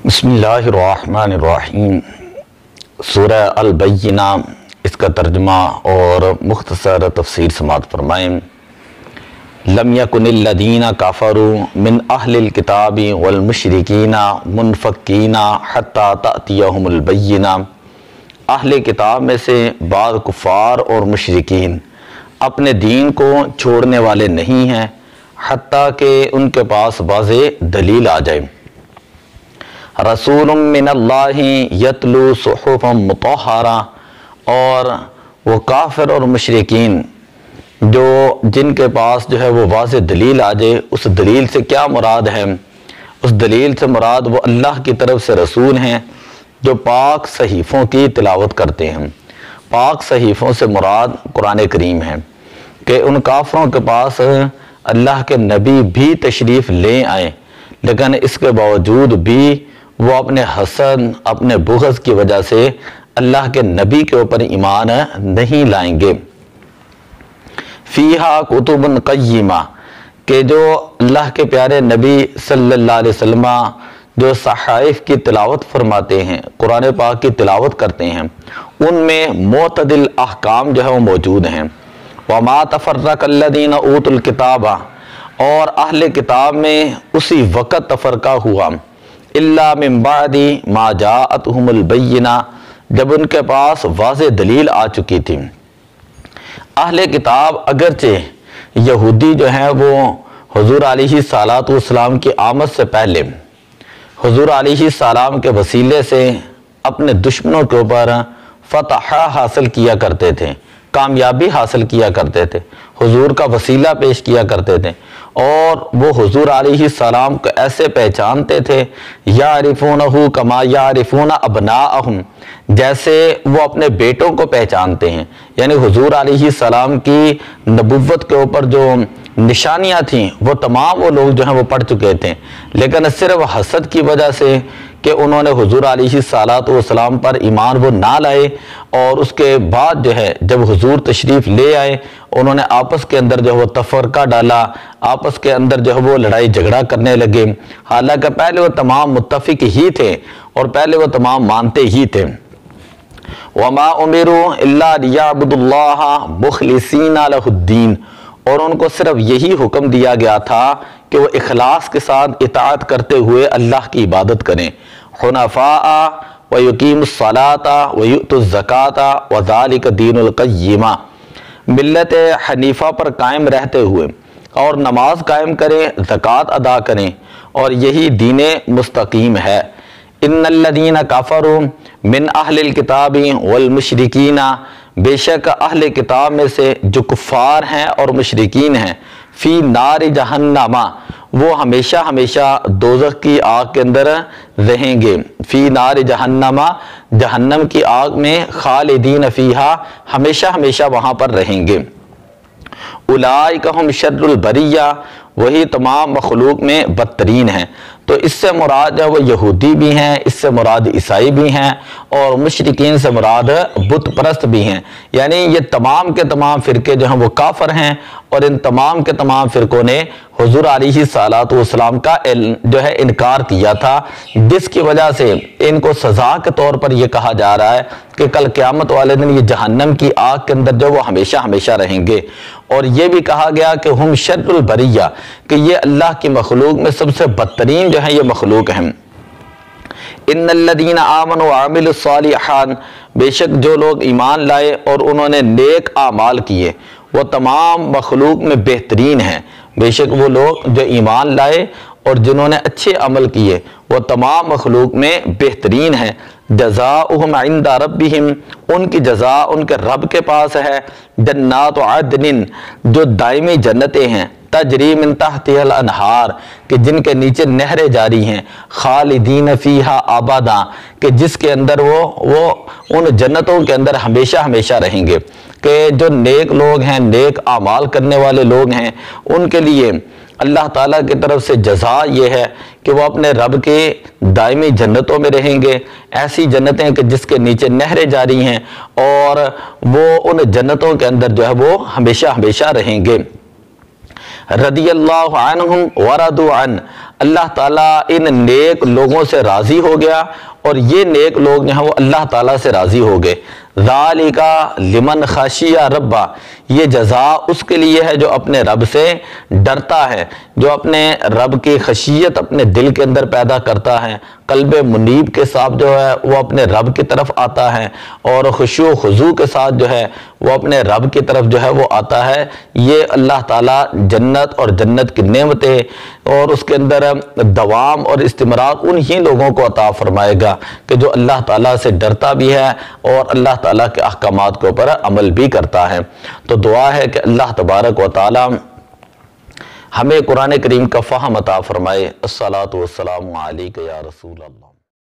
بسم اللہ الرحمن الرحیم۔ سورہ البینہ، اس کا ترجمہ اور مختصر تفسیر سماعت فرمائیں۔ لم یکن الذین کفروا من اہل الکتاب والمشرکین منفکین حتی تأتیہم البینہ۔ اہل کتاب میں سے بعض کفار اور مشرکین اپنے دین کو چھوڑنے والے نہیں ہیں حتیٰ کہ ان کے پاس واضح دلیل آ جائے۔ رسول من اللہ یتلو صحفا مطہرہ، اور وہ کافر اور مشرکین جن کے پاس وہ واضح دلیل آ جائے، اس دلیل سے کیا مراد ہے؟ اس دلیل سے مراد وہ اللہ کی طرف سے رسول ہیں جو پاک صحیفوں کی تلاوت کرتے ہیں۔ پاک صحیفوں سے مراد قرآن کریم ہے کہ ان کافروں کے پاس اللہ کے نبی بھی تشریف لے آئیں، لیکن اس کے باوجود بھی وہ اپنے حسد، اپنے بغض کی وجہ سے اللہ کے نبی کے اوپر ایمان نہیں لائیں گے۔ فیہا کتب قیمہ، کہ جو اللہ کے پیارے نبی صلی اللہ علیہ وسلم جو صحائف کی تلاوت فرماتے ہیں، قرآن پاک کی تلاوت کرتے ہیں، ان میں معتدل احکام وہ موجود ہیں۔ وما تفرق الذین اوتوا الکتاب، اور اہل کتاب میں اسی وقت تفرقہ ہوا، الا من بعد ما جاءتهم البینہ، جب ان کے پاس واضح دلیل آ چکی تھی۔ اہل کتاب اگرچہ یہودی ہیں وہ حضور علیہ السلام کی آمد سے پہلے حضور علیہ السلام کے وسیلے سے اپنے دشمنوں کے اوپر فتح حاصل کیا کرتے تھے، کامیابی حاصل کیا کرتے تھے، حضور کا وسیلہ پیش کیا کرتے تھے، اور وہ حضور علیہ السلام کو ایسے پہچانتے تھے یعرفونہ کما یعرفون ابناءہم، جیسے وہ اپنے بیٹوں کو پہچانتے ہیں۔ یعنی حضور علیہ السلام کی نبوت کے اوپر جو نشانیاں تھیں وہ تمام وہ لوگ وہ پڑھ چکے تھے، لیکن صرف حسد کی وجہ سے کہ انہوں نے حضور علیہ السلام پر ایمان وہ نہ لائے، اور اس کے بعد جب حضور تشریف لے آئے انہوں نے آپس کے اندر وہ تفرقہ ڈالا، آپس کے اندر وہ لڑائی جھگڑا کرنے لگے، حالانکہ پہلے وہ تمام متفق ہی تھے اور پہلے وہ تمام مانتے ہی تھے۔ وما امروا الا ليعبدوا الله مخلصین لہ الدین، اور ان کو صرف یہی حکم دیا گیا تھا کہ وہ اخلاص کے ساتھ اطاعت کرتے ہوئے اللہ کی عبادت کریں، حنفاء ویقیموا الصلاۃ ویؤتوا الزکاۃ وذلک دین القیمہ، ملت حنیفہ پر قائم رہتے ہوئے اور نماز قائم کریں، زکوٰۃ ادا کریں، اور یہی دین مستقیم ہے۔ ان الذین کفروا من اہل الکتاب والمشرکین، بے شک اہل کتاب میں سے جو کفار ہیں اور مشرکین ہیں، فی نار جہنم، وہ ہمیشہ ہمیشہ دوزخ کی آگ کے اندر رہیں گے۔ فی نار جہنم، جہنم کی آگ میں، خالدین فیہا، ہمیشہ ہمیشہ وہاں پر رہیں گے۔ اولئک ہم شر البریہ، وہی تمام مخلوق میں بدترین ہیں۔ تو اس سے مراد وہ یہودی بھی ہیں، اس سے مراد عیسائی بھی ہیں، اور مشرکین سے مراد بت پرست بھی ہیں۔ یعنی یہ تمام کے تمام فرقے وہ کافر ہیں، اور ان تمام کے تمام فرقوں نے حضور علیہ السلام کا انکار کیا تھا، جس کی وجہ سے ان کو سزا کے طور پر یہ کہا جا رہا ہے کہ کل قیامت والے دن یہ جہنم کی آگ کے اندر وہ ہمیشہ ہمیشہ رہیں گے۔ اور یہ بھی کہا گیا کہ ہم شر البریہ، کہ یہ اللہ کی مخلوق میں سب سے بدترین یہ مخلوق ہیں۔ ان الذین آمنوا وعملوا الصالحات، بے شک جو لوگ ایمان لائے اور انہوں نے نیک اعمال کیے، وہ تمام مخلوق میں بہترین ہیں۔ بے شک وہ لوگ جو ایمان لائے اور جنہوں نے اچھے عمل کیے وہ تمام مخلوق میں بہترین ہیں۔ جزاؤہم عند ربہم، ان کی جزا ان کے رب کے پاس ہے۔ جنات عدن، جو دائمی جنتیں ہیں، تجری من تحتها الانہار، کہ جن کے نیچے نہریں جاری ہیں، خالدین فیہا ابدا، کہ جس کے اندر وہ ان جنتوں کے اندر ہمیشہ ہمیشہ رہیں گے۔ کہ جو نیک لوگ ہیں، نیک اعمال کرنے والے لوگ ہیں، ان کے لیے اللہ تعالیٰ کی طرف سے جزا یہ ہے کہ وہ اپنے رب کے دائمی جنتوں میں رہیں گے، ایسی جنتیں کہ جس کے نیچے نہریں جاری ہیں، اور وہ ان جنتوں کے اندر وہ ہمیشہ ہمیشہ رہیں گے۔ رضی اللہ عنہم ورضوا عنہ، اللہ تعالیٰ ان نیک لوگوں سے راضی ہو گیا اور یہ نیک لوگ جو ہیں وہ اللہ تعالیٰ سے راضی ہو گئے۔ ذالک لمن خشی ربہ، یہ جزا اس کے لیے ہے جو اپنے رب سے ڈرتا ہے، جو اپنے رب کی خشیت اپنے دل کے اندر پیدا کرتا ہے، قلب منیب کے ساتھ جو ہے وہ اپنے رب کی طرف آتا ہے اور خشوع و خضوع کے ساتھ جو ہے وہ اپنے رب کی طرف جو ہے وہ آتا ہے۔ یہ اللہ تعالیٰ جنت اور جنت کی نعمتیں اور اس کے اندر دوام اور استمرار انہی لوگوں کو عطا فرمائے گا کہ جو اللہ تعالیٰ سے ڈرتا بھی ہے اور اللہ تعالیٰ کے احکامات کے اوپر عمل بھی کرتا ہے۔ تو دعا ہے کہ اللہ تبارک و تعالی ہمیں قرآن کریم کا فہم عطا فرمائے۔ الصلاۃ والسلام علیک یا رسول اللہ۔